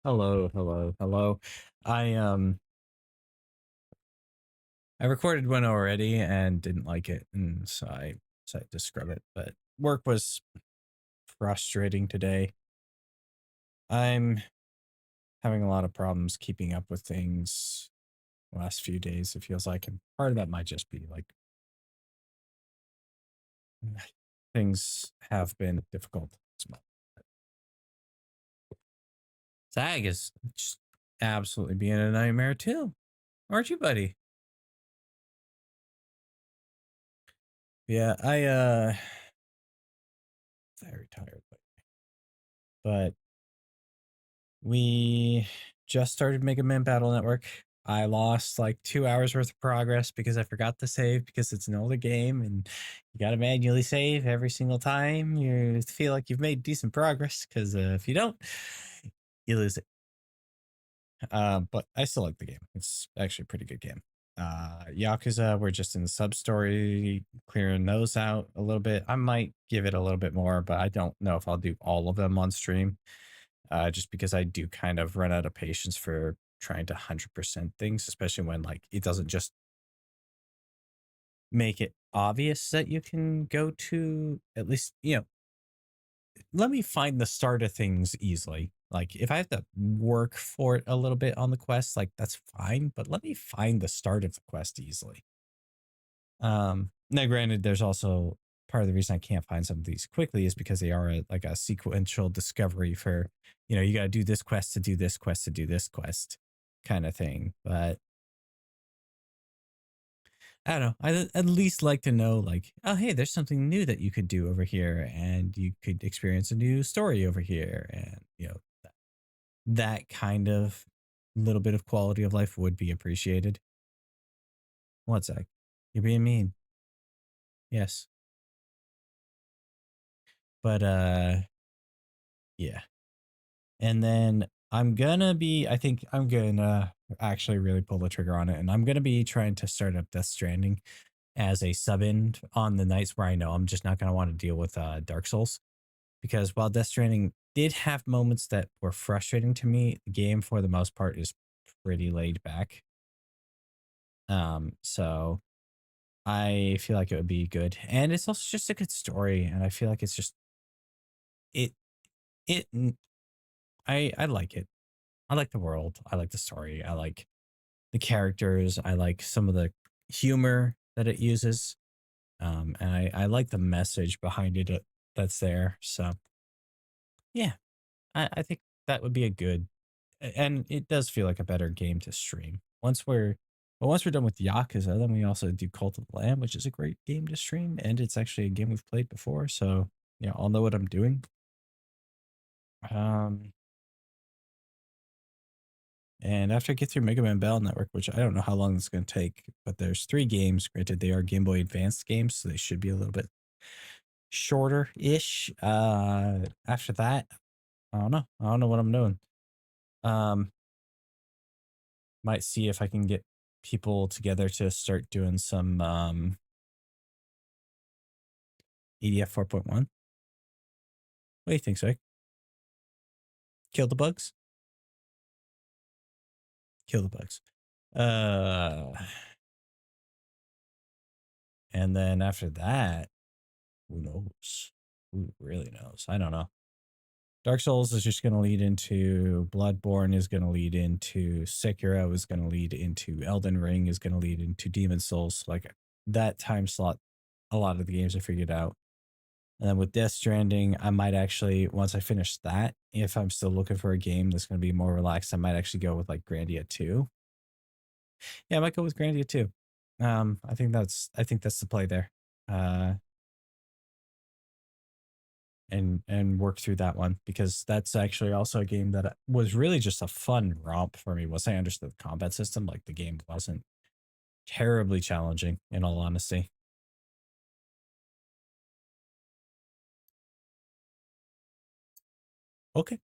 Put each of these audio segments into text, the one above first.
Hello, hello, hello. I um I recorded one already and didn't like it, and so I decided to scrub it. But work was frustrating today. I'm having a lot of problems keeping up with things the last few days, it feels like, and part of that might just be like things have been difficult. Zag is just absolutely being a nightmare too. Aren't you, buddy? Yeah, I very tired, but we just started Mega Man Battle Network. I lost like 2 hours worth of progress because I forgot to save because it's an older game and you got to manually save every single time you feel like you've made decent progress because if you don't, you lose it. But I still like the game. It's actually a pretty good game. Yakuza, we're just in the sub story, clearing those out a little bit. I might give it a little bit more, but I don't know if I'll do all of them on stream just because I do kind of run out of patience for trying to 100% things, especially when like it doesn't just make it obvious that you can go to at least, let me find the start of things easily. Like if I have to work for it a little bit on the quest, like that's fine, but let me find the start of the quest easily. Now granted, there's also part of the reason I can't find some of these quickly is because they are like a sequential discovery for, you got to do this quest to do this quest to do this quest kind of thing. But I don't know. I'd at least like to know, like, oh, hey, there's something new that you could do over here, and you could experience a new story over here, and that kind of little bit of quality of life would be appreciated. What's that? You're being mean. Yes, but yeah. And then I think I'm gonna actually really pull the trigger on it. And I'm gonna be trying to start up Death Stranding as a sub in on the nights where I know I'm just not gonna want to deal with Dark Souls. Because while Death Stranding did have moments that were frustrating to me, the game for the most part is pretty laid back. So I feel like it would be good. And it's also just a good story. And I feel like it's just it it I like it. I like the world. I like the story. I like the characters. I like some of the humor that it uses. And I like the message behind it that's there. So yeah, I think that would be a good, and it does feel like a better game to stream. Once we're done with Yakuza, then we also do Cult of the Lamb, which is a great game to stream, and it's actually a game we've played before, so I'll know what I'm doing. Um, And after I get through Mega Man Battle Network, which I don't know how long it's going to take, but there's 3 games. Granted, they are Game Boy Advanced games, so they should be a little bit shorter-ish. After that, I don't know. I don't know what I'm doing. Um, might see if I can get people together to start doing some EDF 4.1. What do you think, Zach? Kill the bugs? Kill the bugs. And then after that, who knows? Who really knows? I don't know. Dark Souls is just going to lead into Bloodborne, is going to lead into Sekiro, is going to lead into Elden Ring, is going to lead into Demon Souls. Like that time slot, a lot of the games I figured out. And then with Death Stranding, I might actually, once I finish that, if I'm still looking for a game that's going to be more relaxed, I might actually go with like Grandia 2. Yeah, I might go with Grandia 2. I think that's the play there. Uh, and work through that one because that's actually also a game that was really just a fun romp for me. Once I understood the combat system, like the game wasn't terribly challenging in all honesty. Okay.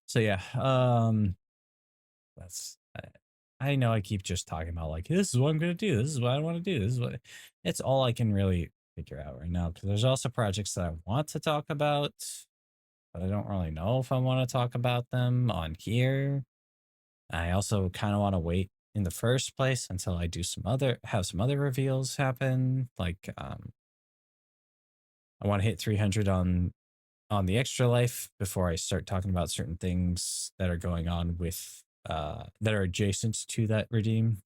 So yeah, that's I know I keep just talking about like this is what I'm gonna do, this is what I want to do, this is what it's all I can really figure out right now because there's also projects that I want to talk about. but I don't really know if I want to talk about them on here. I also kind of want to wait in the first place until I do have some other reveals happen. Like, I want to hit 300 on the extra life before I start talking about certain things that are going on with that are adjacent to that redeem,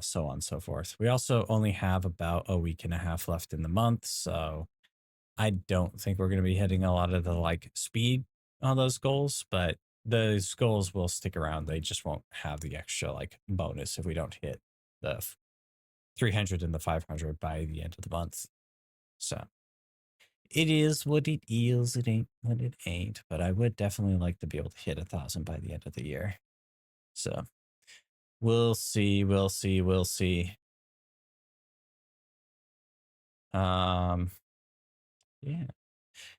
so on and so forth. We also only have about a week and a half left in the month, so I don't think we're going to be hitting a lot of the like speed on those goals, but those goals will stick around. They just won't have the extra like bonus if we don't hit the 300 and the 500 by the end of the month. So it is what it is. It ain't what it ain't. But I would definitely like to be able to hit 1,000 by the end of the year. So we'll see. We'll see. We'll see. Um, yeah.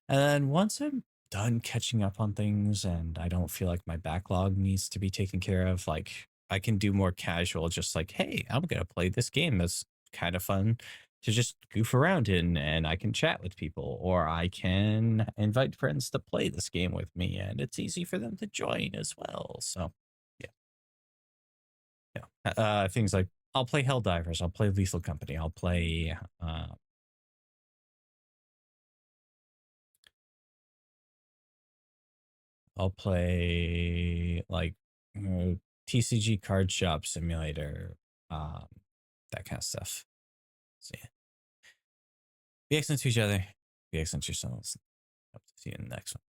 And then once I'm done catching up on things and I don't feel like my backlog needs to be taken care of, like I can do more casual, just like, hey, I'm gonna play this game that's kind of fun to just goof around in, and I can chat with people, or I can invite friends to play this game with me, and it's easy for them to join as well. So yeah, yeah. Things like I'll play Helldivers, I'll play Lethal Company, I'll play like TCG Card Shop Simulator, um, that kind of stuff. So yeah, be excellent to each other. Be excellent to yourselves. Hope to see you in the next one.